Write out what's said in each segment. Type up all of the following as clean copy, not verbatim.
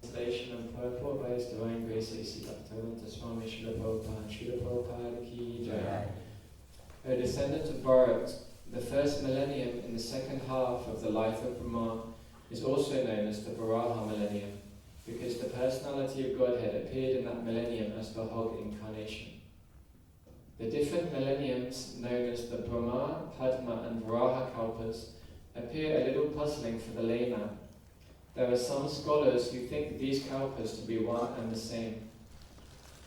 Translation and purport by His Divine Grace A.C. Bhaktivedanta Swami Srila Prabhupada, Srila Prabhupada Ki Jai. A descendant of Bharat, the first millennium in the second half of the life of Brahma is also known as the Varaha millennium, because the personality of Godhead appeared in that millennium as the Hog incarnation. The different millenniums known as the Brahma, Padma and Varaha Kalpas appear a little puzzling for the layman. There are some scholars who think these kalpas to be one and the same.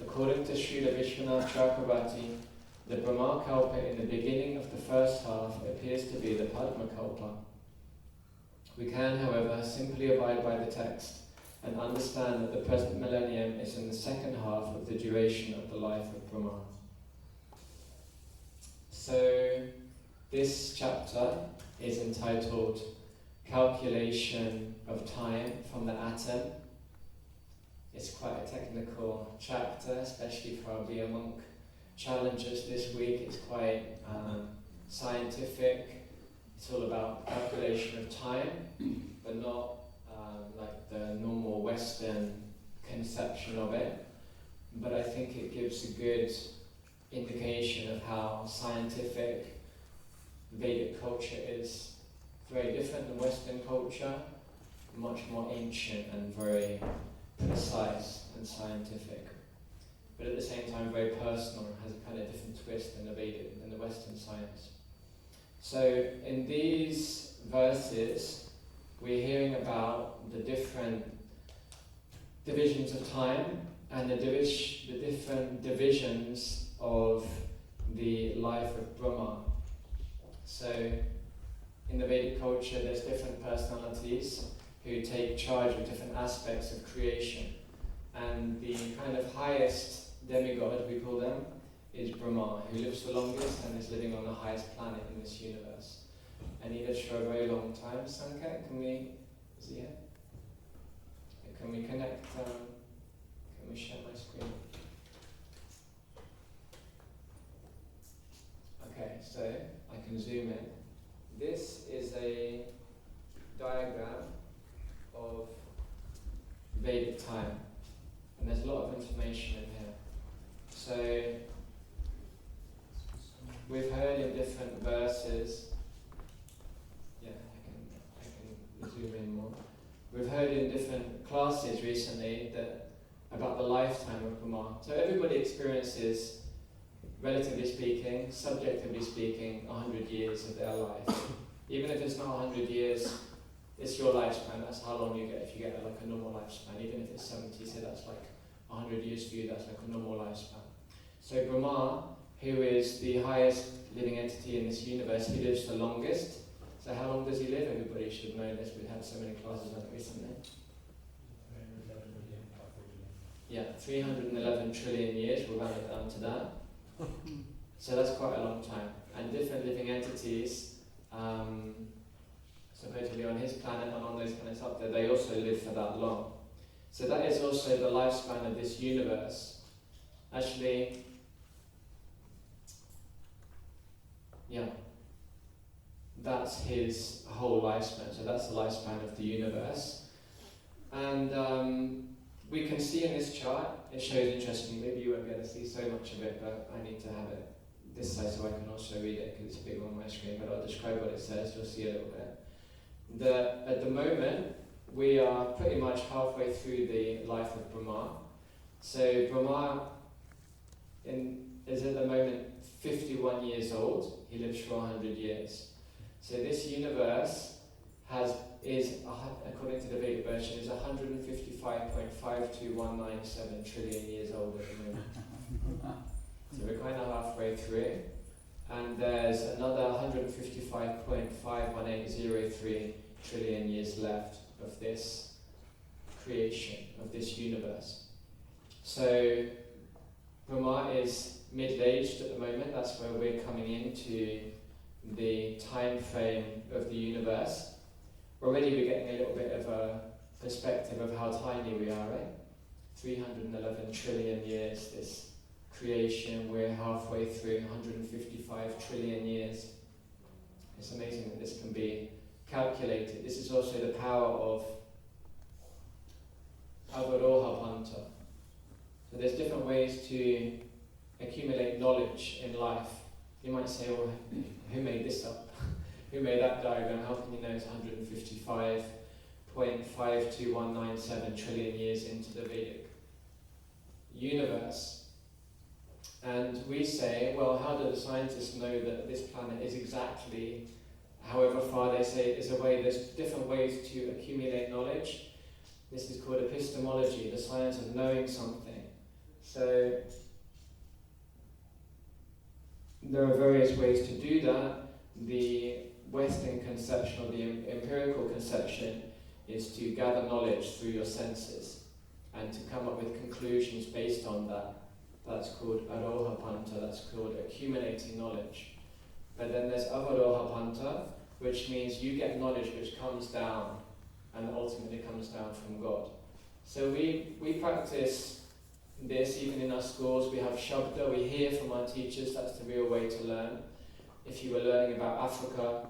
According to Srila Vishwanath Chakravarti, the Brahma Kalpa in the beginning of the first half appears to be the Padma Kalpa. We can, however, simply abide by the text and understand that the present millennium is in the second half of the duration of the life of Brahma. So, this chapter is entitled Calculation of Time from the Atom. It's quite a technical chapter, especially for our Beer Monk challenges this week. It's quite scientific. It's all about calculation of time, but not like the normal Western conception of it. But I think it gives a good indication of how scientific Vedic culture is. Very different than Western culture, much more ancient and very precise and scientific. But at the same time very personal, has a kind of different twist than the Vedic, than the Western science. So in these verses, we're hearing about the different divisions of time and the different divisions of the life of Brahma. So in the Vedic culture, there's different personalities who take charge of different aspects of creation. And the kind of highest demigod, we call them, is Brahma, who lives the longest and is living on the highest planet in this universe. And he lives for a very long time. Sanket, is he here? Can we connect, can we share my screen? Okay, so I can zoom in. This is a diagram of Vedic time, and there's a lot of information in here. So we've heard in different verses. Yeah, I can zoom in more. We've heard in different classes recently that about the lifetime of Brahma. So everybody experiences, relatively speaking, subjectively speaking, 100 years of their life. Even if it's not 100 years, it's your lifespan. That's how long you get if you get like a normal lifespan. Even if it's 70, so that's like 100 years for you, that's like a normal lifespan. So Brahma, who is the highest living entity in this universe, he lives the longest. So how long does he live? Everybody should know this. We've had so many classes on it recently. 311 trillion years. We'll round it down to that. So that's quite a long time. And different living entities, supposedly on his planet and on those planets up there, they also live for that long. So that is also the lifespan of this universe. Actually, that's his whole lifespan. So that's the lifespan of the universe. And we can see in this chart, it shows interestingly, maybe you won't be able to see so much of it, but I need to have it this side so I can also read it because it's big on my screen, but I'll describe what it says, you'll see a little bit. At the moment, we are pretty much halfway through the life of Brahma. So Brahma is at the moment 51 years old. He lives for 100 years. So this universe is, according to the Vedic version, is 155.52197 trillion years old at the moment. So we're kind of halfway through, and there's another 155.51803 trillion years left of this creation, of this universe. So Brahma is middle-aged at the moment. That's where we're coming into the time frame of the universe. Already we're getting a little bit of a perspective of how tiny we are, right? 311 trillion years, this creation, we're halfway through 155 trillion years. It's amazing that this can be calculated. This is also the power of to accumulate knowledge in life. You might say, well, who made this up? Who made that diagram? How can you know it's 155.52197 trillion years into the Vedic universe? And we say, well, how do the scientists know that this planet is exactly however far they say it is away? There's different ways to accumulate knowledge. This is called epistemology, the science of knowing something. So there are various ways to do that. The Western conception, or the empirical conception, is to gather knowledge through your senses and to come up with conclusions based on that. That's called arohapanta, that's called accumulating knowledge. But then there's avarohapanta, which means you get knowledge which comes down and ultimately comes down from God. So we practice this even in our schools. We have shabda, we hear from our teachers, that's the real way to learn. If you were learning about Africa,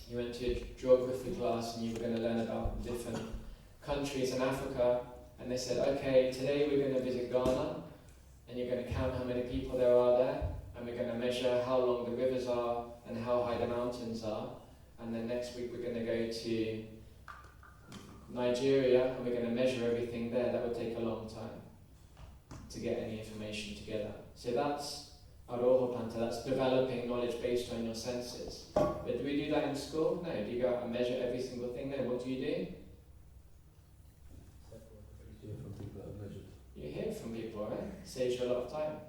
you went to a geography class and you were going to learn about different countries in Africa, and they said, okay, today we're going to visit Ghana, and you're going to count how many people there are there, and we're going to measure how long the rivers are and how high the mountains are, and then next week we're going to go to Nigeria and we're going to measure everything there. That would take a long time to get any information together. So that's arohapanta, that's developing knowledge based on your senses. But do we do that in school? No. Do you go out and measure every single thing? No. What do? You hear from people that have measured. You hear from people, right? Saves you a lot of time.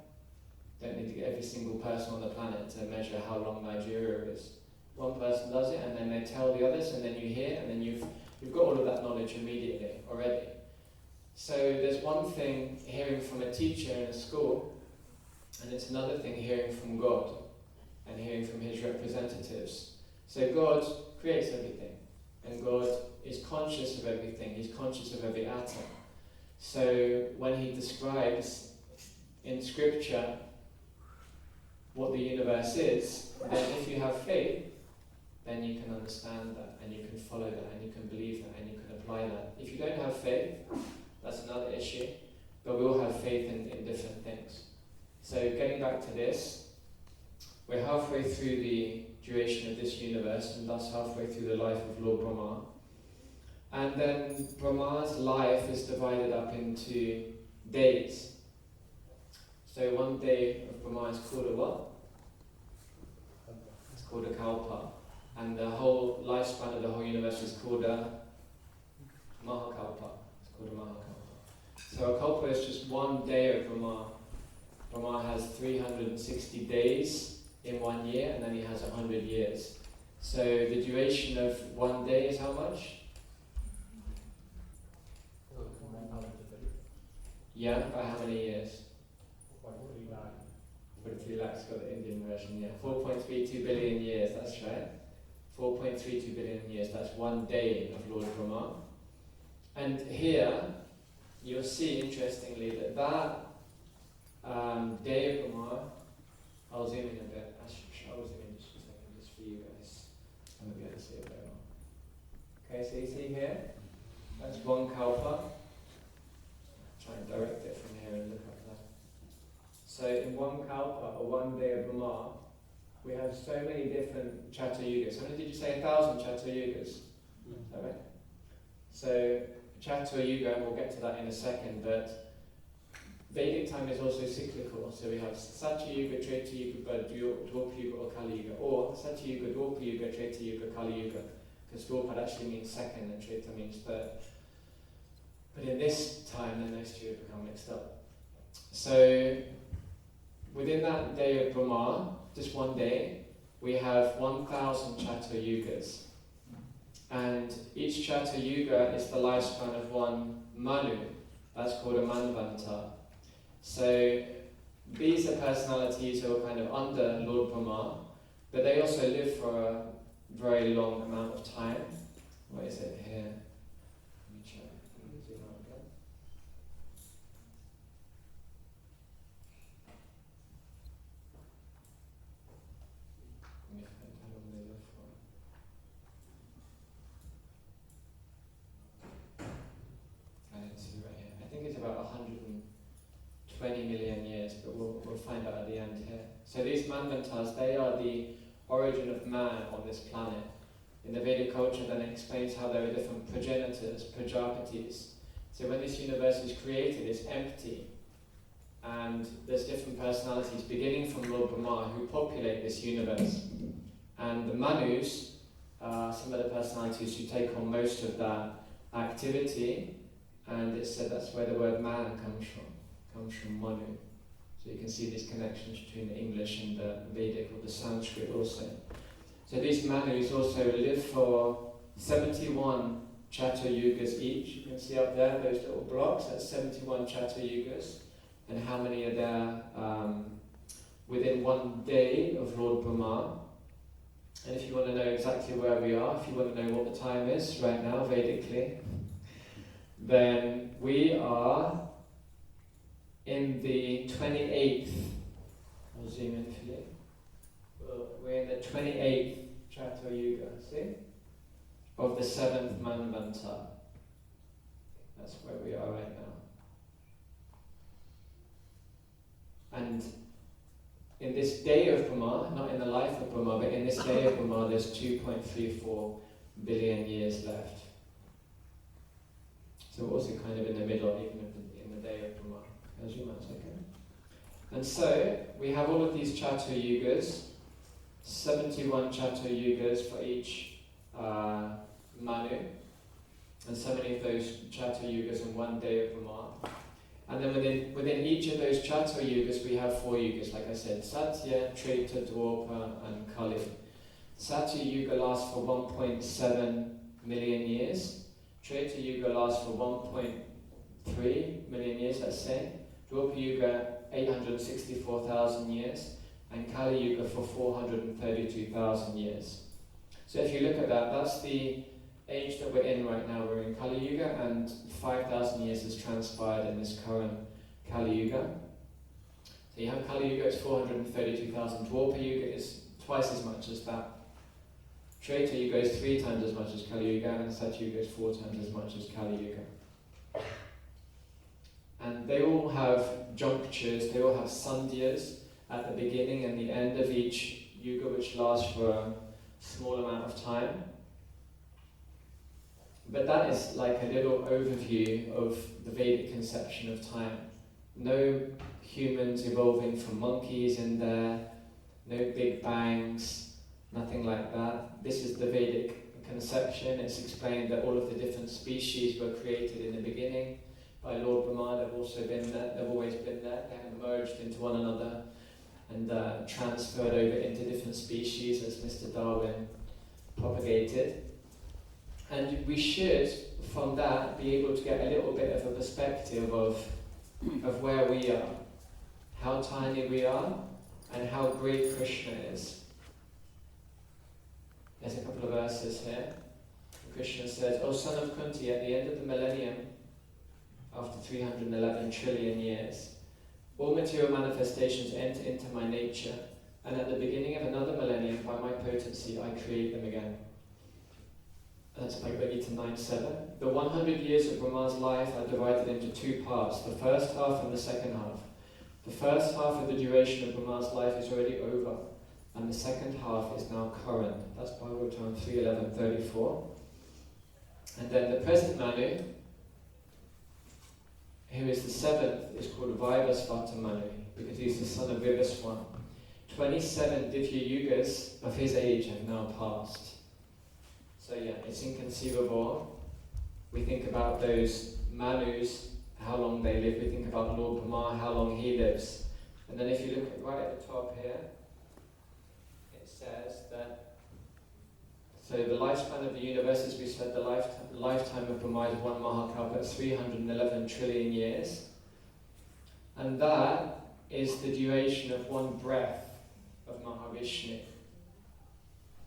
Don't need to get every single person on the planet to measure how long Nigeria is. One person does it and then they tell the others, and then you hear, and then you've got all of that knowledge immediately already. So there's one thing hearing from a teacher in a school, and it's another thing hearing from God and hearing from his representatives. So God creates everything, and God is conscious of everything. He's conscious of every atom. So when he describes in scripture what the universe is, then if you have faith, then you can understand that, and you can follow that, and you can believe that, and you can apply that. If you don't have faith, that's another issue, but we all have faith in different things. So getting back to this, we're halfway through the duration of this universe, and thus halfway through the life of Lord Brahma. And then Brahma's life is divided up into days. So one day of Brahma is called a what? It's called a kalpa. And the whole lifespan of the whole universe is called a mahakalpa. It's called a mahakalpa. So a kalpa is just one day of Brahma. Brahma has 360 days in 1 year, and then he has 100 years. So the duration of one day is how much? Yeah, by how many years? 43 lakhs, got the Indian version, yeah. 4.32 billion years, that's right. 4.32 billion years, that's one day of Lord Brahma. And here, you'll see, interestingly, that day of Brahma, I'll zoom in a bit. I'll zoom in just a second, just for you guys. I'm going to be able to see it very well. Okay, so you see here, that's one kalpa. Try and direct it from here and look up there. So in one kalpa, or one day of Brahma, we have so many different Chaturyugas. How many did you say? 1,000 Chaturyugas? Is that right? So Chaturyuga, and we'll get to that in a second, but Vedic time is also cyclical. So we have Satyayuga, Treta-yuga, Dwapara-yuga, or Kali-yuga, or Satyayuga, Dwapara-yuga, Treta-yuga, Kali-yuga, because Dwapara actually means second and Treta means third. But in this time, then those two have become mixed up. So within that day of Brahma, just one day, we have 1,000 Chaturyugas. And each Chaturyuga is the lifespan of one Manu. That's called a Manvanta. So these are personalities who are kind of under Lord Brahma, but they also live for a very long amount of time. What is it here? Let me check. Let me zoom out again. Let me find how long they live for. I didn't see right here. I think it's about 120 million years. we'll find out at the end here. So these manvantas, they are the origin of man on this planet. In the Vedic culture, then it explains how there are different progenitors, prajapatis. So when this universe is created, it's empty. And there's different personalities, beginning from Lord Brahma, who populate this universe. And the Manus are some of the personalities who take on most of that activity. And it's said that's where the word man comes from Manu. So you can see these connections between the English and the Vedic or the Sanskrit also. So these Manus also live for 71 Chatur Yugas each. You can see up there, those little blocks, that's 71 Chatur Yugas. And how many are there within one day of Lord Brahma. And if you want to know exactly where we are, if you want to know what the time is right now, Vedically, then we are in the 28th, I'll zoom in for you. We're in the 28th Chatur Yuga, see? Of the 7th Manvanta. That's where we are right now. And in this day of Brahma, not in the life of Brahma, but in this day of Brahma, there's 2.34 billion years left. So we're also kind of in the middle, even in the day of Brahma. As you might say, okay? And so, we have all of these Chatur Yugas, 71 Chatur Yugas for each Manu, and so many of those Chatur Yugas in one day of Brahma. And then within each of those Chatur Yugas, we have 4 Yugas, like I said, Satya, Treta, Dwapara, and Kali. Satya Yuga lasts for 1.7 million years. Treta Yuga lasts for 1.3 million years, let's say. Dwapara Yuga, 864,000 years. And Kali Yuga for 432,000 years. So if you look at that, that's the age that we're in right now. We're in Kali Yuga, and 5,000 years has transpired in this current Kali Yuga. So you have Kali Yuga, it's 432,000. Dwapara Yuga is twice as much as that. Treta Yuga is 3 times as much as Kali Yuga, and Satya Yuga is 4 times as much as Kali Yuga. And they all have junctures, they all have sandhyas at the beginning and the end of each yuga, which lasts for a small amount of time. But that is like a little overview of the Vedic conception of time. No humans evolving from monkeys in there, no big bangs, nothing like that. This is the Vedic conception. It's explained that all of the different species were created in the beginning by Lord Brahma. They've also been there, they've always been there. They haven't merged into one another and transferred over into different species as Mr. Darwin propagated. And we should, from that, be able to get a little bit of a perspective of where we are, how tiny we are, and how great Krishna is. There's a couple of verses here. Krishna says, O son of Kunti, at the end of the millennium, after 311 trillion years, all material manifestations enter into my nature, and at the beginning of another millennium, by my potency, I create them again. That's Bhagavad Gita 9.7. The 100 years of Brahma's life are divided into 2 parts, the first half and the second half. The first half of the duration of Brahma's life is already over, and the second half is now current. That's Bhagavad Gita 3.11.34. And then the present Manu, who is the 7th, is called Vivasvata Manu, because he's the son of Vivaswan. 27 Divya Yugas of his age have now passed. So yeah, it's inconceivable. We think about those Manus, how long they live. We think about Lord Brahma, how long he lives. And then if you look at right at the top here, it says that, so the lifespan of the universe, as we said, the lifetime of Brahma is 1 Mahakalpa, 311 trillion years. And that is the duration of 1 breath of Mahavishnu.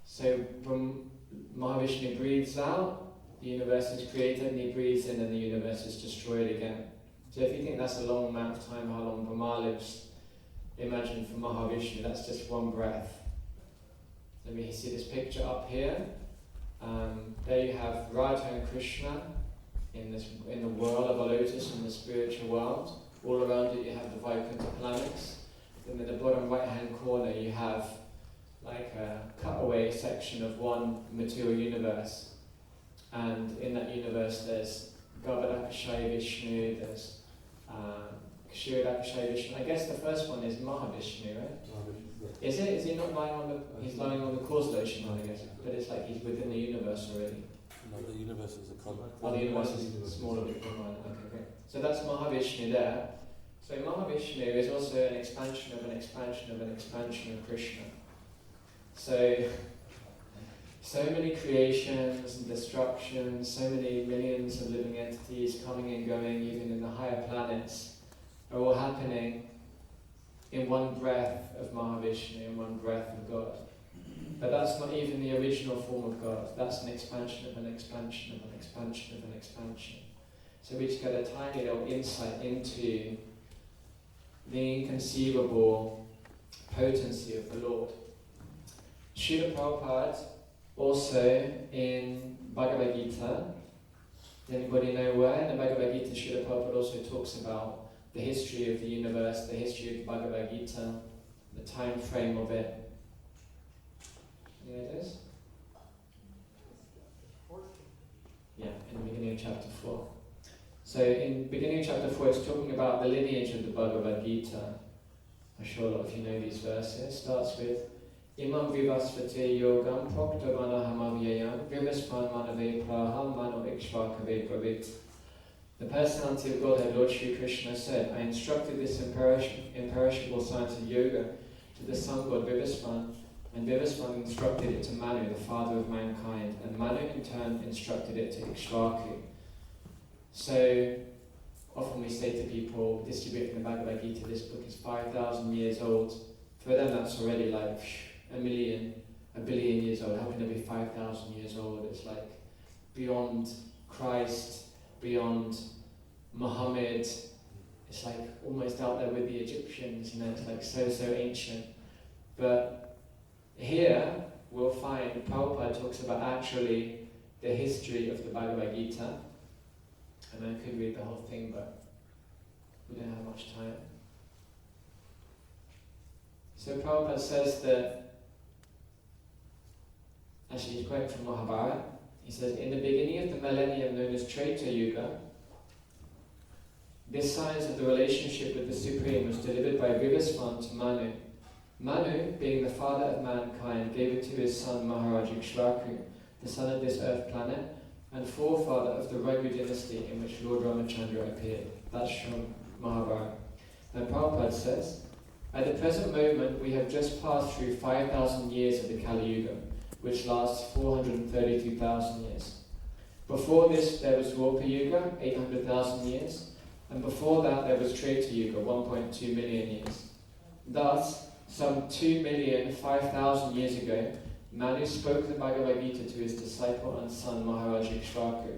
So when Mahavishnu breathes out, the universe is created, and he breathes in, and the universe is destroyed again. So if you think that's a long amount of time, how long Brahma lives, imagine for Mahavishnu, that's just 1 breath. Let me see this picture up here. There you have Radha and Krishna in the world of a lotus, in the spiritual world. All around it you have the Vaikuntha planets. then in the bottom right hand corner you have like a cutaway section of one material universe, and in that universe there's Garbhodakashaya Vishnu, there's Kshirodakashaya Vishnu. I guess the first one is Mahavishnu, right? Is it? Is he not lying on the? He's lying on the causal ocean, I guess. But it's like he's within the universe already. No, the universe is a concept. Oh, the universe is smaller bit from mine. Okay. So that's Mahavishnu there. So Mahavishnu is also an expansion of an expansion of an expansion of Krishna. So many creations and destructions, so many millions of living entities coming and going, even in the higher planets, are all happening in one breath of Mahavishnu, in one breath of God. But that's not even the original form of God. That's an expansion of an expansion of an expansion of an expansion. So we just get a tiny little insight into the inconceivable potency of the Lord. Srila Prabhupada, also in Bhagavad Gita, does anybody know where? In the Bhagavad Gita, Srila Prabhupada also talks about the history of the universe, the history of the Bhagavad Gita, the time frame of it. You know what it is? Yeah, in the beginning of chapter 4. So in the beginning of chapter 4, it's talking about the lineage of the Bhagavad Gita. I'm sure a lot of you know these verses. It starts with Imam Vivasvate Yogam Proktavanahamavayam Vivasvan Manave Praham Mano Ikshvakave Pravit. The personality of Godhead, Lord Sri Krishna, said, I instructed this imperishable science of yoga to the sun god Vivasvan, and Vivasvan instructed it to Manu, the father of mankind, and Manu in turn instructed it to Ikshvaku. So often we say to people distributing the Bhagavad Gita, this book is 5,000 years old. For them that's already like a billion years old. How can it be 5,000 years old? It's like beyond Christ, beyond Muhammad. It's like almost out there with the Egyptians, it's like so ancient. But here we'll find Prabhupada talks about actually the history of the Bhagavad Gita. And I could read the whole thing, but we don't have much time. So Prabhupada says that, actually he's quoting from Mahabharata. He says, in the beginning of the millennium known as Treta Yuga, this science of the relationship with the Supreme was delivered by Vivasvan to Manu. Manu, being the father of mankind, gave it to his son Maharaj Ikshvaku, the son of this earth planet, and forefather of the Raghu dynasty in which Lord Ramachandra appeared. That's from Mahabharata. And Prabhupada says, at the present moment we have just passed through 5,000 years of the Kali Yuga, which lasts 432,000 years. Before this there was Dwapara Yuga, 800,000 years, and before that there was Treta Yuga, 1.2 million years. Thus, some 2,005,000 years ago, Manu spoke the Bhagavad Gita to his disciple and son Maharaj Ikshvaku.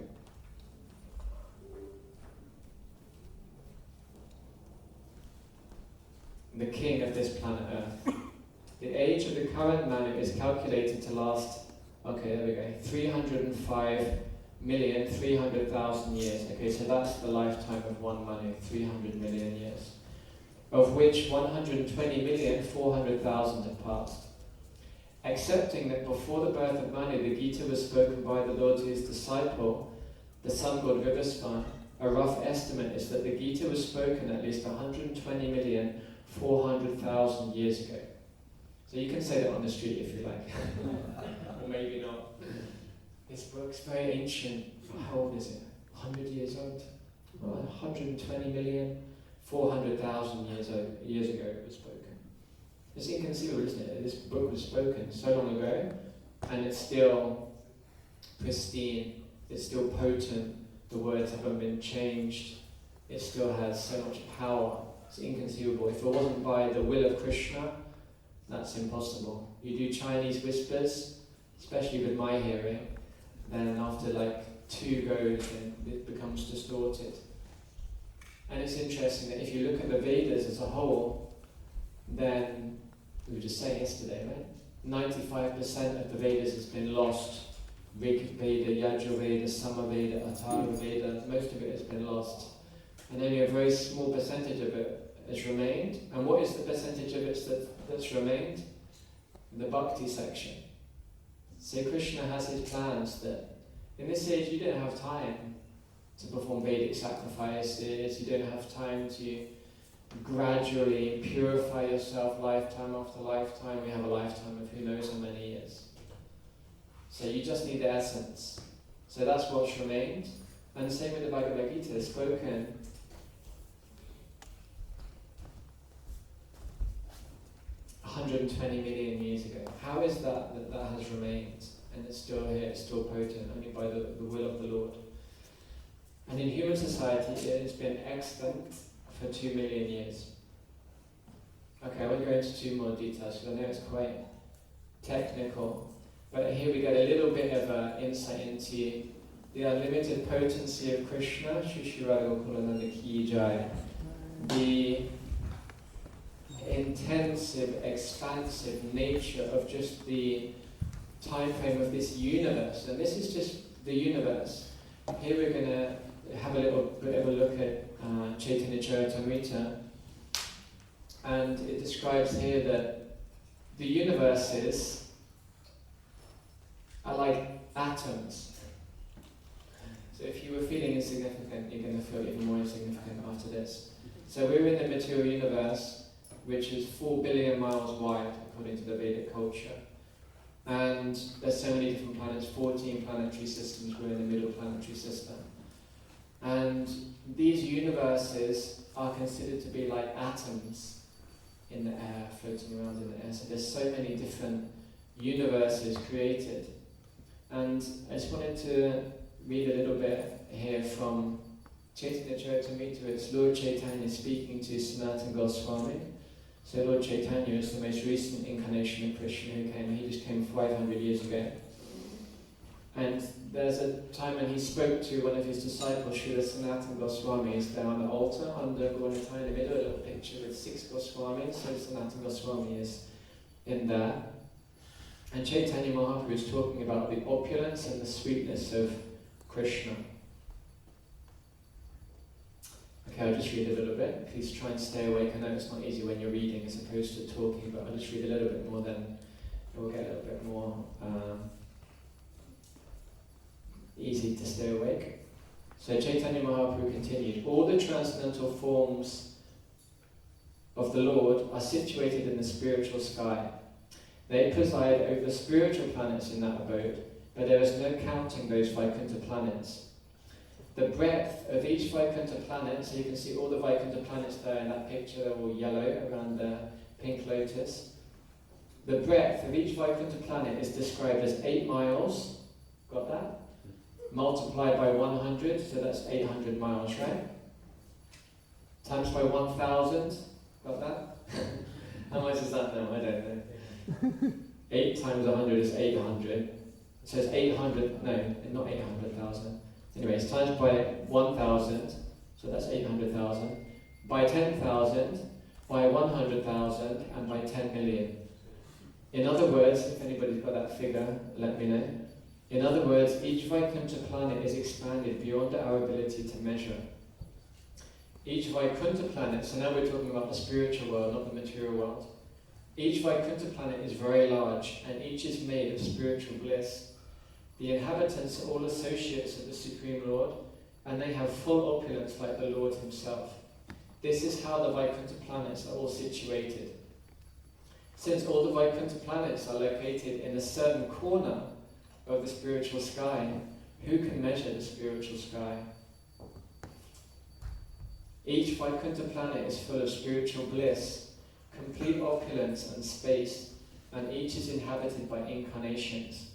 The king of this planet Earth. The age of the current Manu is calculated to last, 305,300,000 years. Okay, so that's the lifetime of one Manu, 300 million years. Of which 120,400,000 have passed. Accepting that before the birth of Manu, the Gita was spoken by the Lord to his disciple, the sun god Vivasvan, a rough estimate is that the Gita was spoken at least 120,400,000 years ago. So you can say that on the street if you like, or maybe not. This book's very ancient. How old is it? 100 years old? Well, 120,400,000 years ago it was spoken. It's inconceivable, isn't it? This book was spoken so long ago, and it's still pristine, it's still potent, the words haven't been changed, it still has so much power. It's inconceivable. If it wasn't by the will of Krishna, that's impossible. You do Chinese whispers, especially with my hearing, then after like 2 goes, then it becomes distorted. And it's interesting that if you look at the Vedas as a whole, then, we were just saying yesterday, right? 95% of the Vedas has been lost. Rig Veda, Yajur Veda, Sama Veda, Atharva Veda, most of it has been lost. And only a very small percentage of it has remained. And what is the percentage of it that's remained? The bhakti section. So Krishna has his plans that in this age you don't have time to perform Vedic sacrifices, you don't have time to gradually purify yourself lifetime after lifetime. We have a lifetime of who knows how many years. So you just need the essence. So that's what's remained. And the same with the Bhagavad Gita, spoken 120 million years ago. How is that has remained and it's still here, it's still potent, only by the will of the Lord? And in human society it has been extant for 2 million years. Okay, I won't go into too more details because I know it's quite technical, but here we get a little bit of an insight into the unlimited potency of Krishna, Shri Shri Radha Gokulananda Ki Jai, the intensive, expansive nature of just the time frame of this universe. And this is just the universe. Here we're going to have a little bit of a look at Chaitanya Charitamrita, and it describes here that the universes are like atoms. So if you were feeling insignificant, you're going to feel even more insignificant after this. So we're in the material universe, which is 4 billion miles wide, according to the Vedic culture. And there's so many different planets, 14 planetary systems, we're in the middle planetary system. And these universes are considered to be like atoms in the air, floating around in the air. So there's so many different universes created. And I just wanted to read a little bit here from Chaitanya Charitamrita. It's Lord Chaitanya speaking to Sanatana Goswami. So Lord Chaitanya is the most recent incarnation of Krishna who came. He just came 500 years ago. And there's a time when he spoke to one of his disciples, Srila Sanatana Goswami, is there on the altar under Gauratai in the middle, a little picture with 6 Goswamis. So Sanatana Goswami is in there. And Chaitanya Mahaprabhu is talking about the opulence and the sweetness of Krishna. Okay, I'll just read a little bit. Please try and stay awake. I know it's not easy when you're reading as opposed to talking, but I'll just read a little bit more, then it will get a little bit more easy to stay awake. So Chaitanya Mahaprabhu continued, all the transcendental forms of the Lord are situated in the spiritual sky. They preside over the spiritual planets in that abode, but there is no counting those Vaikuntha planets. The breadth of each Vaikuntha planet, so you can see all the Vaikuntha planets there in that picture, they're all yellow around the pink lotus. The breadth of each Vaikuntha planet is described as 8 miles, got that? Multiplied by 100, so that's 800 miles, right? Times by 1,000, got that? How much is that now? I don't know. 8 times 100 is 800. So it's 800, no, not 800,000. Anyways, times by 1,000, so that's 800,000. By 10,000, by 100,000, and by 10 million. In other words, if anybody's got that figure, let me know. In other words, each Vaikuntha planet is expanded beyond our ability to measure. Each Vaikuntha planet, so now we're talking about the spiritual world, not the material world. Each Vaikuntha planet is very large, and each is made of spiritual bliss. The inhabitants are all associates of the Supreme Lord, and they have full opulence like the Lord himself. This is how the Vaikuntha planets are all situated. Since all the Vaikuntha planets are located in a certain corner of the spiritual sky, who can measure the spiritual sky? Each Vaikuntha planet is full of spiritual bliss, complete opulence and space, and each is inhabited by incarnations.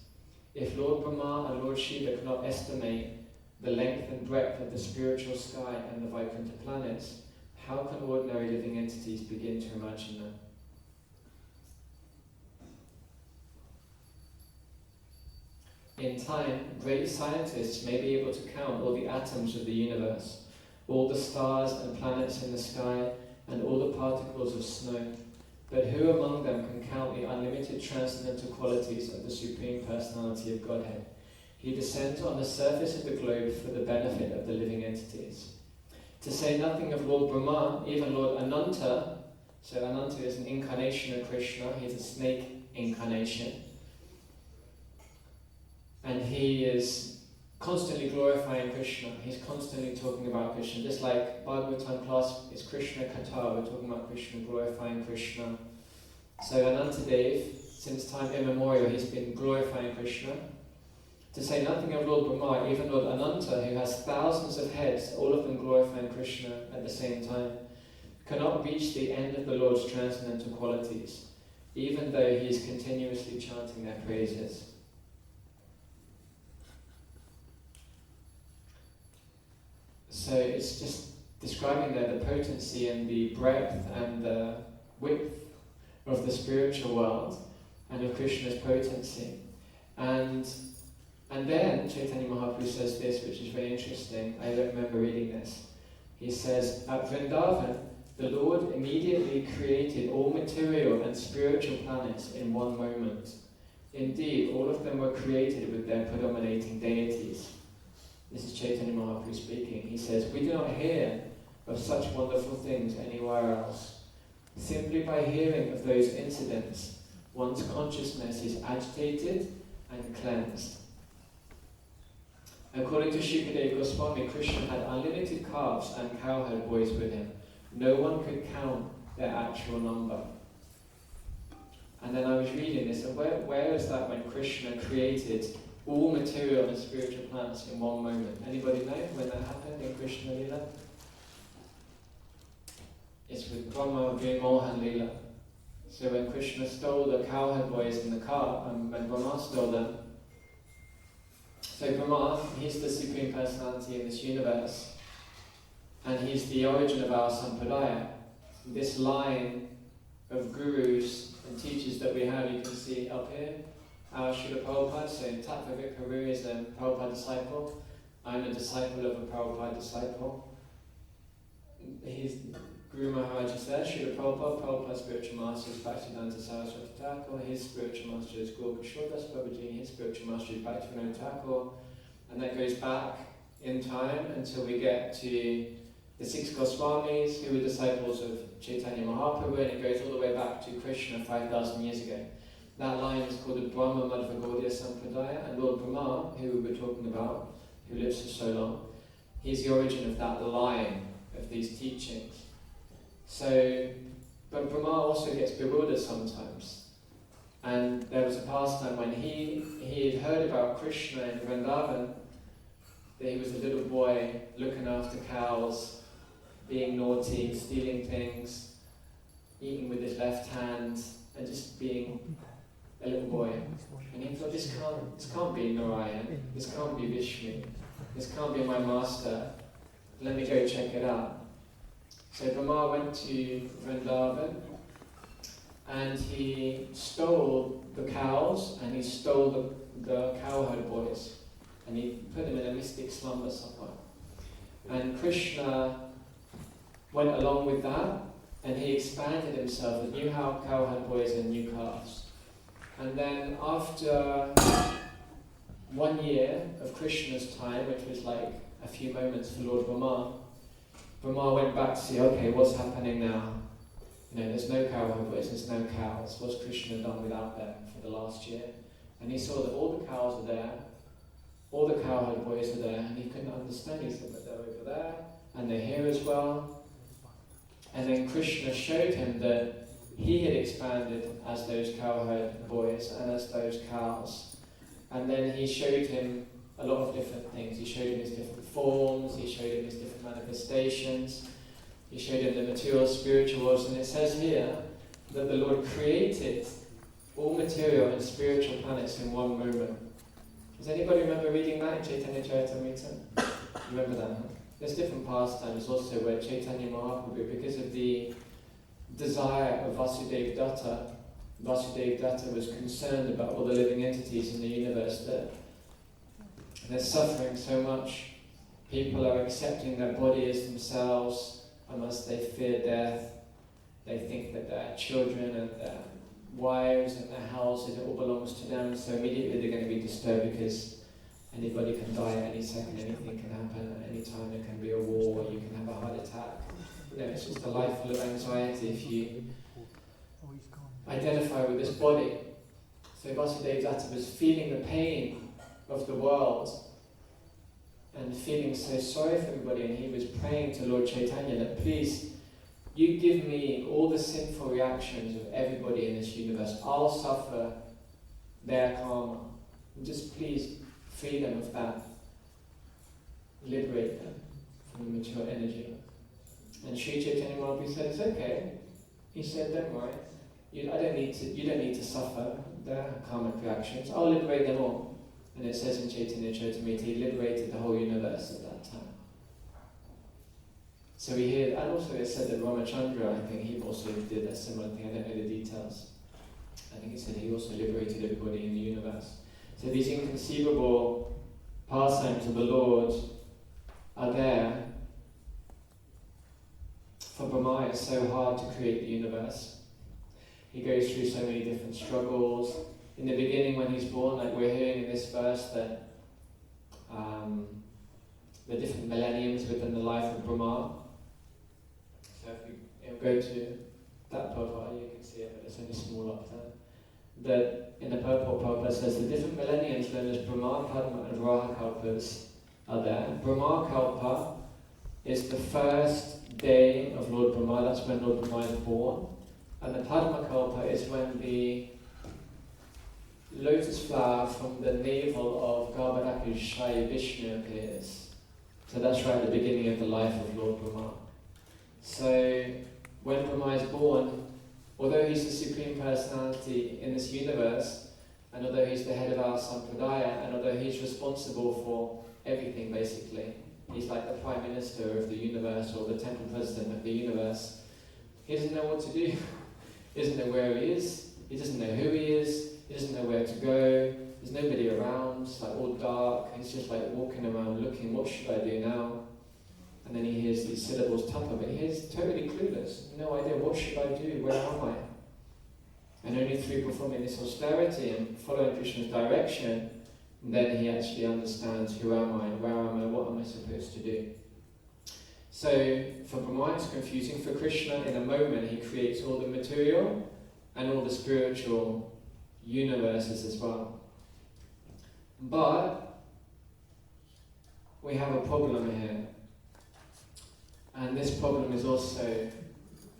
If Lord Brahma and Lord Shiva cannot estimate the length and breadth of the spiritual sky and the Vaikuntha planets, how can ordinary living entities begin to imagine them? In time, great scientists may be able to count all the atoms of the universe, all the stars and planets in the sky, and all the particles of snow. But who among them can count the unlimited transcendental qualities of the Supreme Personality of Godhead? He descends on the surface of the globe for the benefit of the living entities. To say nothing of Lord Brahma, even Lord Ananta. So Ananta is an incarnation of Krishna, he's a snake incarnation. And he is constantly glorifying Krishna, he's constantly talking about Krishna. Just like Bhagavatam class is Krishna Katha, we're talking about Krishna, glorifying Krishna. So Anantadev, since time immemorial, he's been glorifying Krishna. To say nothing of Lord Brahma, even Lord Ananta, who has thousands of heads, all of them glorifying Krishna at the same time, cannot reach the end of the Lord's transcendental qualities, even though he is continuously chanting their praises. So it's just describing there the potency and the breadth and the width of the spiritual world and of Krishna's potency. And then Chaitanya Mahaprabhu says this, which is very interesting. I don't remember reading this. He says, at Vrindavan, the Lord immediately created all material and spiritual planets in one moment. Indeed, all of them were created with their predominating deities. This is Chaitanya Mahaprabhu speaking. He says, we do not hear of such wonderful things anywhere else. Simply by hearing of those incidents, one's consciousness is agitated and cleansed. According to Shukadeva Goswami, Krishna had unlimited calves and cowherd boys with him. No one could count their actual number. And then I was reading this, and where is that when Krishna created all material and spiritual planets in one moment? Anybody know when that happened in Krishna Lila? It's with Brahma Vimohan Lila. So when Krishna stole the cowherd boys in the car, and when Brahma stole them, so Brahma, he's the Supreme Personality in this universe, and he's the origin of our sampradaya. This line of gurus and teachers that we have, you can see up here, our Srila Prabhupada, so Tattva Karu is a Prabhupada disciple. I'm a disciple of a Prabhupada disciple. He's Guru Maharaj is there, Srila Prabhupada, Prabhupada's spiritual master is Bhaktivedanta Saraswati Thakur, his spiritual master is Guru Kishordas Babaji, his spiritual master is Bhaktivedanta Thakur, and that goes back in time until we get to the 6 Goswamis, who were disciples of Chaitanya Mahaprabhu, and it goes all the way back to Krishna 5,000 years ago. That line is called the Brahma Madhva Gaudiya Sampradaya, and Lord Brahma, who we were talking about, who lives for so long, he's the origin of that line of these teachings. So, but Brahma also gets bewildered sometimes. And there was a pastime when he had heard about Krishna in Vrindavan, that he was a little boy looking after cows, being naughty, stealing things, eating with his left hand, and just being a little boy. And he thought, this can't be Narayan, this can't be Vishnu, this can't be my master, let me go check it out. So Brahma went to Vrindavan, and he stole the cows, and he stole the cowherd boys, and he put them in a mystic slumber somewhere. And Krishna went along with that, and he expanded himself with new cowherd boys and new calves. And then after 1 year of Krishna's time, which was like a few moments for Lord Brahma, Brahma went back to see, okay, what's happening now? You know, there's no cowherd boys, there's no cows. What's Krishna done without them for the last year? And he saw that all the cows are there, all the cowherd boys are there, and he couldn't understand. He said, but they're over there, and they're here as well. And then Krishna showed him that he had expanded as those cowherd boys and as those cows. And then he showed him a lot of different things. He showed him his different forms, he showed him his different manifestations, he showed him the material spiritual worlds, and it says here that the Lord created all material and spiritual planets in one moment. Does anybody remember reading that in Chaitanya Charitamrita? Remember that, huh? There's different pastimes also where Chaitanya Mahaprabhu, because of the desire of Vasudeva Datta was concerned about all the living entities in the universe, that they're suffering so much. People are accepting their body as themselves, unless they fear death. They think that their children and their wives and their houses, it all belongs to them, so immediately they're going to be disturbed because Anybody can die at any second, anything can happen at any time, there can be a war, you can have a heart attack. It's just a life full of anxiety if you identify with this body. So Vasudeva Datta was feeling the pain of the world and feeling so sorry for everybody, and he was praying to Lord Chaitanya that please, you give me all the sinful reactions of everybody in this universe. I'll suffer their karma. Just please free them of that. Liberate them from the material energy. And Sri Chaitanya Mahaprabhu said, it's okay. He said, don't worry. You don't need to suffer their karmic reactions. I'll liberate them all. And it says in Chaitanya Charitamrita, he liberated the whole universe at that time. So we hear, and also it said that Ramachandra, I think he also did a similar thing. I don't know the details. I think he said he also liberated everybody in the universe. So these inconceivable pastimes of the Lord are there. For Brahma, it's so hard to create the universe. He goes through so many different struggles. In the beginning, when he's born, like we're hearing in this verse, that the different millenniums within the life of Brahma. So if we go to that purport, you can see it, but it's only small up there. That in the purport, Prabhupada says the different millenniums known as Brahma, Padma, and Rahakalpas are there. Brahma Kalpa is the first day of Lord Brahma. That's when Lord Brahma is born. And the Padma Kalpa is when the lotus flower from the navel of Garbhodakashaya Vishnu appears. So that's right at the beginning of the life of Lord Brahma. So when Brahma is born, although he's the Supreme Personality in this universe, and although he's the head of our Sampradaya, and although he's responsible for everything basically, he's like the Prime Minister of the universe or the Temple President of the universe, he doesn't know what to do. He doesn't know where he is, he doesn't know who he is, he doesn't know where to go, there's nobody around, it's like all dark, he's just like walking around looking, what should I do now? And then he hears these syllables tapa, but he's totally clueless, no idea, what should I do, where am I? And only through performing this austerity and following Krishna's direction, then he actually understands who am I, where am I, what am I supposed to do. So for Brahma it's confusing, for Krishna in a moment he creates all the material and all the spiritual universes as well. But we have a problem here. And this problem is also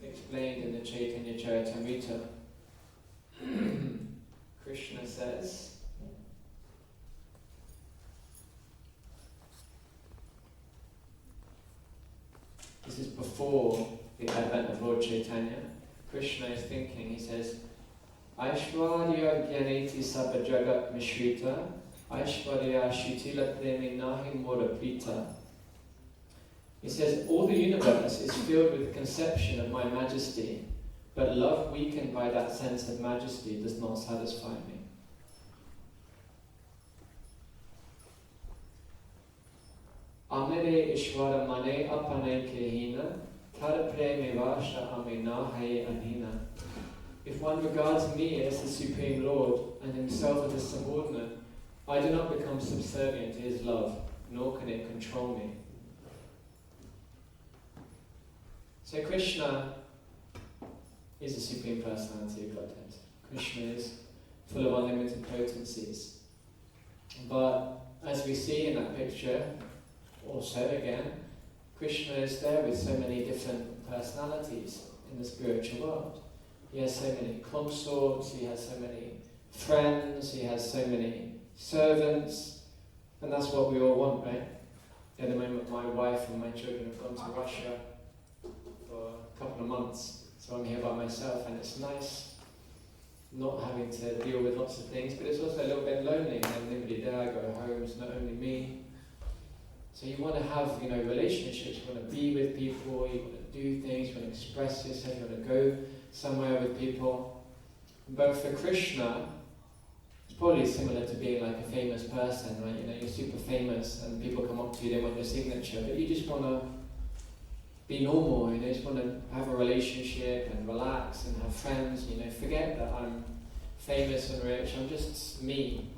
explained in the Chaitanya Charitamrita. Krishna says, this is before the advent of Lord Chaitanya. Krishna is thinking, he says, Aishwarya Gyaneti Sabha Jagat Mishrita, Aishwarya Shutila Premi Nahi Mora Prita. He says, all the universe is filled with the conception of my majesty, but love weakened by that sense of majesty does not satisfy me. Amere Ishwara Mane Apane Kehina, Tar Preme Vasha Amina Hai Anina. If one regards me as the Supreme Lord and himself as a subordinate, I do not become subservient to his love, nor can it control me. So Krishna is the Supreme Personality of Godhead. Krishna is full of unlimited potencies. But as we see in that picture, also again, Krishna is there with so many different personalities in the spiritual world. He has so many consorts, he has so many friends, he has so many servants, and that's what we all want, right? At the moment my wife and my children have gone to Russia for a couple of months, so I'm here by myself, and it's nice not having to deal with lots of things, but it's also a little bit lonely. There's nobody there, I go home, it's not only me. So you want to have, relationships, you want to be with people, you want to do things, you want to express yourself, you want to go somewhere with people. But for Krishna, it's probably similar to being like a famous person, right? You're super famous and people come up to you, they want your signature, but you just want to be normal, you just want to have a relationship and relax and have friends, forget that I'm famous and rich, I'm just me.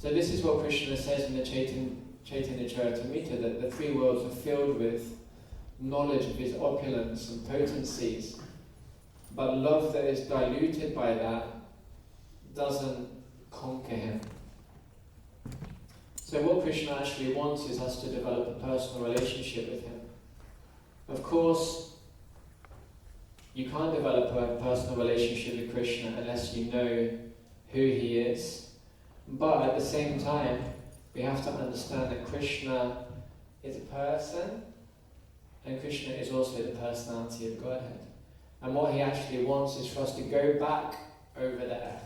So this is what Krishna says in the Chaitanya Charitamrita, that the three worlds are filled with knowledge of his opulence and potencies, but love that is diluted by that doesn't conquer him. So what Krishna actually wants is us to develop a personal relationship with him. Of course, you can't develop a personal relationship with Krishna unless you know who he is. But at the same time, we have to understand that Krishna is a person, and Krishna is also the personality of Godhead. And what he actually wants is for us to go back over there,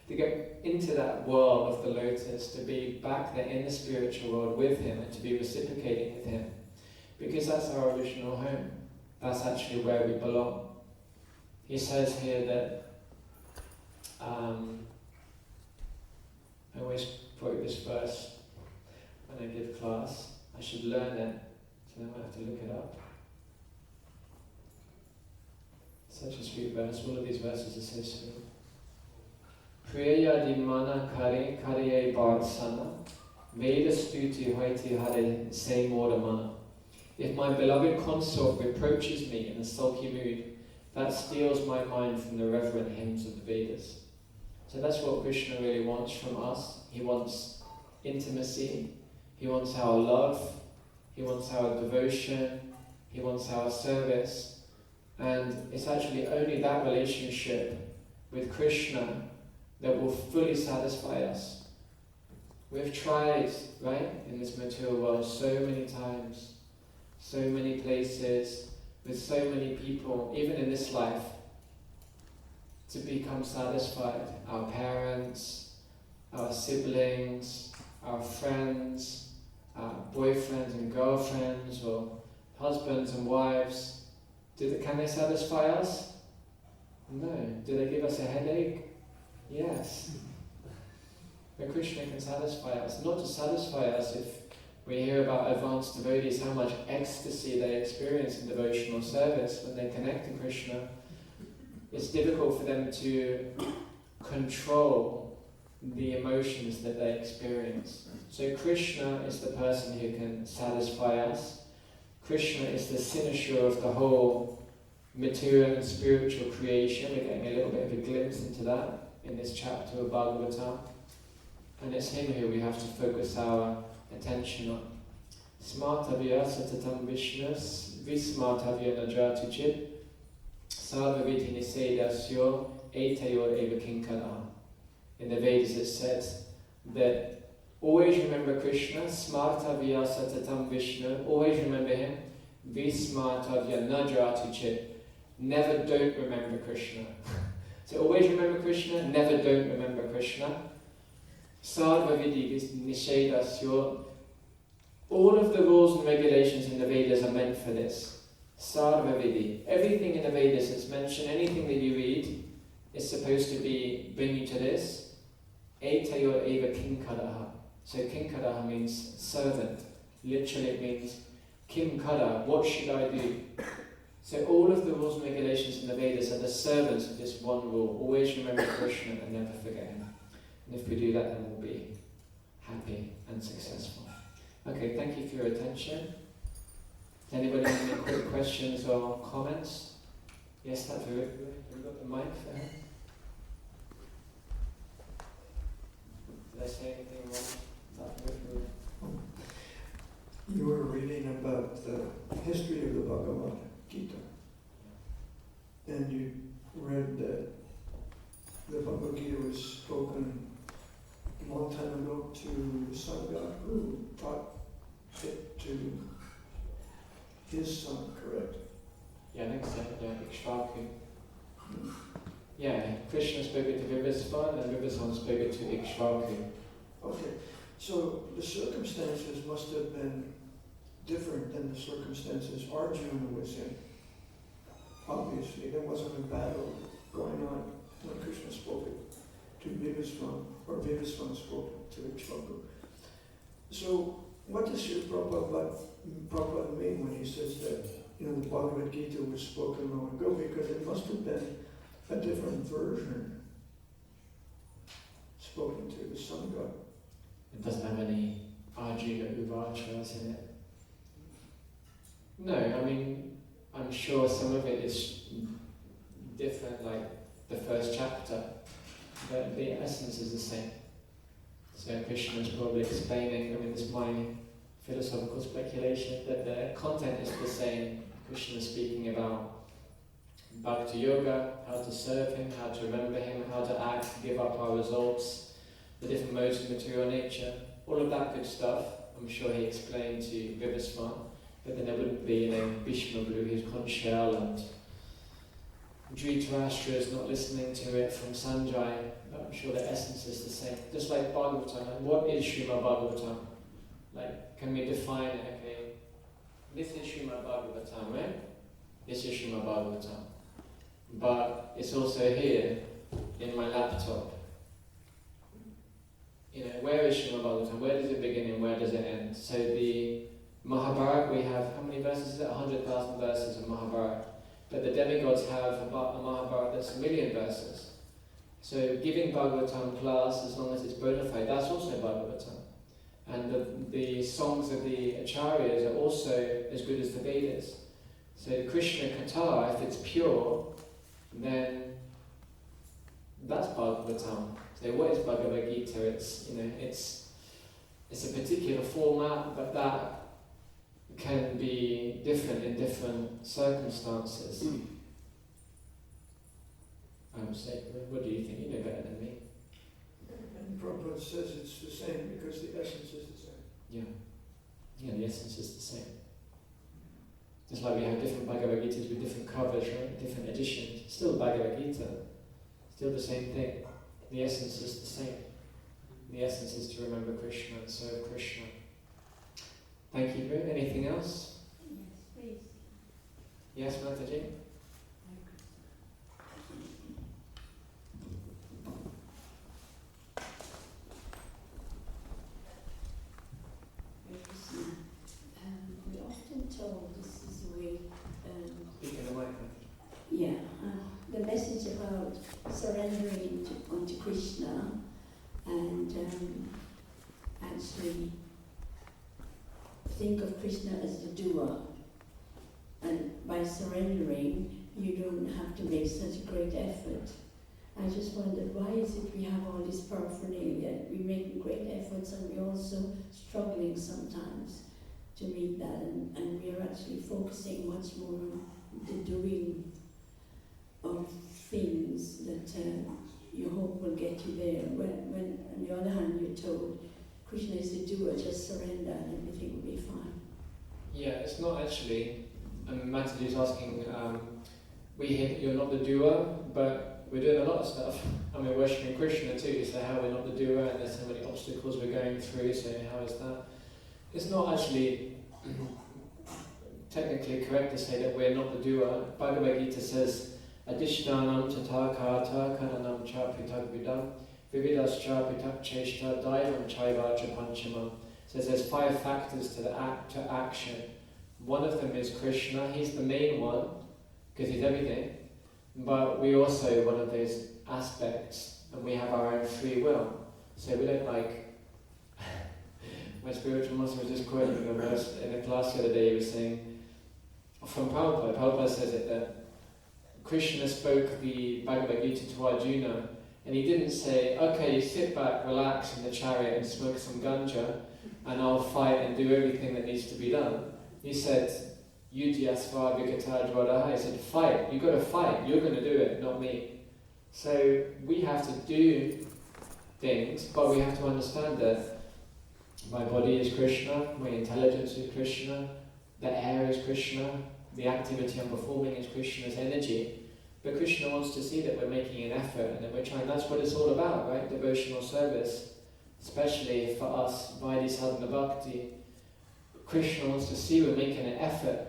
to go into that world of the lotus, to be back there in the spiritual world with him and to be reciprocating with him. Because that's our original home. That's actually where we belong. He says here that, I always quote this verse when I give class. I should learn it, so then I have to look it up. Such a sweet verse. All of these verses are so sweet. Priya dimana kare karye barsana Veda stuti hoiti hare se moramana. If my beloved consort reproaches me in a sulky mood, that steals my mind from the reverent hymns of the Vedas. So that's what Krishna really wants from us. He wants intimacy, he wants our love, he wants our devotion, he wants our service. And it's actually only that relationship with Krishna that will fully satisfy us. We've tried, right, in this material world so many times, so many places, with so many people, even in this life, to become satisfied. Our parents, our siblings, our friends, our boyfriends and girlfriends, or husbands and wives. Can they satisfy us? No. Do they give us a headache? Yes. But Krishna can satisfy us. Not to satisfy us if we hear about advanced devotees, how much ecstasy they experience in devotional service when they connect to Krishna. It's difficult for them to control the emotions that they experience. So Krishna is the person who can satisfy us. Krishna is the cynosure of the whole material and spiritual creation. We're getting a little bit of a glimpse into that in this chapter of Bhagavatam. And it's him who we have to focus our attention on. Smartavya satatam vishnus vismartavya najratuchit sarvavidhi nisedasyo etayor eva kinkara. In the Vedas it says that always remember Krishna, smartavya satatam vishnu, always remember him, vismartavya najratuchit. Never don't remember Krishna. So always remember Krishna, never don't remember Krishna. Sarvavidhi nishedasyo. All of the rules and regulations in the Vedas are meant for this. Sarvavidhi. Everything in the Vedas that's mentioned, anything that you read, is supposed to bring you to this. Etayor eva kinkaraha. So kinkaraha means servant. Literally it means kimkara, what should I do? So all of the rules and regulations in the Vedas are the servants of this one rule. Always remember Krishna and never forget him. And if we do that, then we'll be happy and successful. Okay, thank you for your attention. Does anybody have any quick questions or comments? Yes, that's good. Have we got the mic for her? Did I say anything wrong? You were reading about the history of the Bhagavad Gita, and you read that the Bhagavad Gita was spoken a long time ago to the sun god who taught it to his son, correct? Yeah, next step, yeah, Ikshvaku. Yeah, Krishna spoke it to Vivasvan and Vivasvan spoke it to Ikshvaku. Okay, so the circumstances must have been different than the circumstances Arjuna was in. Obviously, there wasn't a battle going on when Krishna spoke it to Vivasvan, or Vivasvan spoke it to Ikshvaku. So, what does Srila Prabhupada mean when he says that, the Bhagavad Gita was spoken long ago? Because it must have been a different version spoken to the sun god. It doesn't have any Arjuna Uvachas in it. No, I mean, I'm sure some of it is different, like the first chapter, but the essence is the same. So Krishna is probably explaining, I mean, this is my philosophical speculation, that the content is the same. Krishna is speaking about Bhakti Yoga, how to serve him, how to remember him, how to act, give up our results, the different modes of material nature, all of that good stuff. I'm sure he explained to Vivasvan, but then there wouldn't be, Bhishma blew his conch shell and Dhritarashtra is not listening to it from Sanjay. I'm sure the essence is the same. Just like Bhagavatam, like what is Srimad Bhagavatam? Like, can we define it? Okay, this is Srimad Bhagavatam, right? This is Srimad Bhagavatam. But it's also here in my laptop. Where is Srimad Bhagavatam? Where does it begin and where does it end? So the Mahabharata, we have, how many verses is it? 100,000 verses of Mahabharata. But the demigods have a Mahabharata that's 1 million verses. So giving Bhagavatam class, as long as it's bona fide, that's also Bhagavatam. And the songs of the Acharyas are also as good as the Vedas. So the Krishna Katha, if it's pure, then that's Bhagavatam. So what is Bhagavad Gita? It's a particular format, but that can be different in different circumstances. What do you think? You know better than me. And Prabhupada says it's the same because the essence is the same. Yeah, the essence is the same. Just like we have different Bhagavad Gitas with different covers, right? Different editions. Still Bhagavad Gita. Still the same thing. The essence is the same. The essence is to remember Krishna and serve Krishna. Thank you, Boo. Anything else? Yes, please. Yes, Mataji? We're often told this is the way. Speak in the mic. The message about surrendering unto Krishna and actually think of Krishna as the doer. And by surrendering, you don't have to make such a great effort. I just wondered, why is it we have all this paraphernalia? We're making great efforts and we're also struggling sometimes to meet that, and we're actually focusing much more on the doing of things that you hope will get you there. When on the other hand you're told Krishna is the doer, just surrender and everything will be fine. Yeah, it's not actually. Mataji is asking, we hear that you're not the doer, but we're doing a lot of stuff, and we're worshipping Krishna too, so how we're not the doer, and there's so many obstacles we're going through, so how is that? It's not actually technically correct to say that we're not the doer. Bhagavad Gita says, Adishtanam tathakata kananam cha pitagvidam vividas cha pitak cheshta daivam chaiva cha panchamam. So there's 5 factors to to action. One of them is Krishna. He's the main one because he's everything. But we also one of those aspects, and we have our own free will. So we don't like. My spiritual master was just quoting a verse in a class the other day. He was saying from Prabhupada. Prabhupada says it that Krishna spoke the Bhagavad Gita to Arjuna, and he didn't say, "Okay, you sit back, relax in the chariot, and smoke some ganja, and I'll fight and do everything that needs to be done." He said, Yudhyasva Vigata Dwadaha. He said, fight, you've got to fight, you're going to do it, not me. So we have to do things, but we have to understand that my body is Krishna, my intelligence is Krishna, the air is Krishna, the activity I'm performing is Krishna's energy. But Krishna wants to see that we're making an effort and that we're trying. That's what it's all about, right? Devotional service, especially for us, Vaidhi Sadhana Bhakti. Krishna wants to see we're making an effort.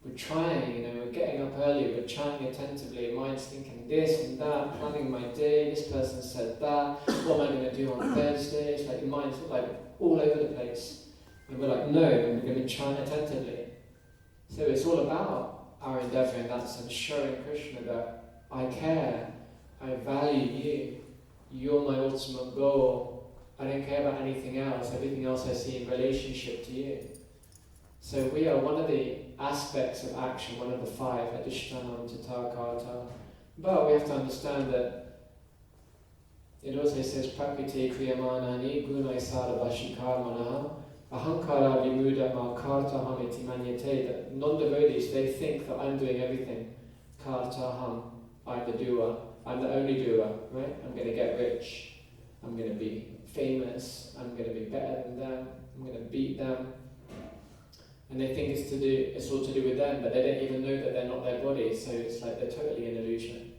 We're trying, we're getting up early, we're chanting attentively, mind's thinking this and that, planning my day, this person said that, what am I going to do on Thursday? It's like your mind's like all over the place. And we're like, no, we're going to chant attentively. So it's all about our endeavour in that sense, showing Krishna that I care, I value you, you're my ultimate goal, I don't care about anything else. Everything else I see in relationship to you. So we are one of the aspects of action, one of the five, adishtanam, chitta, karta. But we have to understand that it also says, prakriti kriyamanani gunai sadavashikar manaha ahankara vimuda ma karta ham iti manyate. That non-devotees, they think that I'm doing everything. Karta ham, I'm the doer, I'm the only doer, right? I'm going to get rich, I'm going to be famous, I'm going to be better than them, I'm going to beat them. And they think it's all to do with them, but they don't even know that they're not their body, so it's like they're totally an illusion.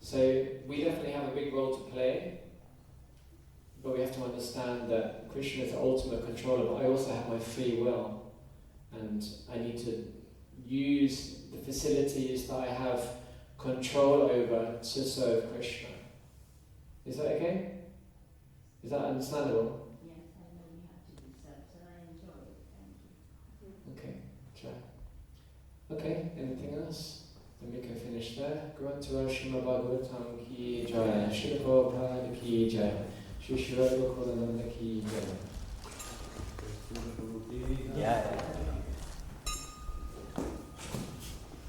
So we definitely have a big role to play, but we have to understand that Krishna is the ultimate controller, but I also have my free will, and I need to use the facilities that I have control over to serve Krishna. Is that okay? Is that understandable? Yes, I know you have to do steps, and I enjoy it. Thank you. Okay, try. Okay, anything else? Then we can finish there. Grantu Srimad Bhagavatam ki jaya, Srila Prabhupada ki jaya, Shri Shri Rupa Ki jaya.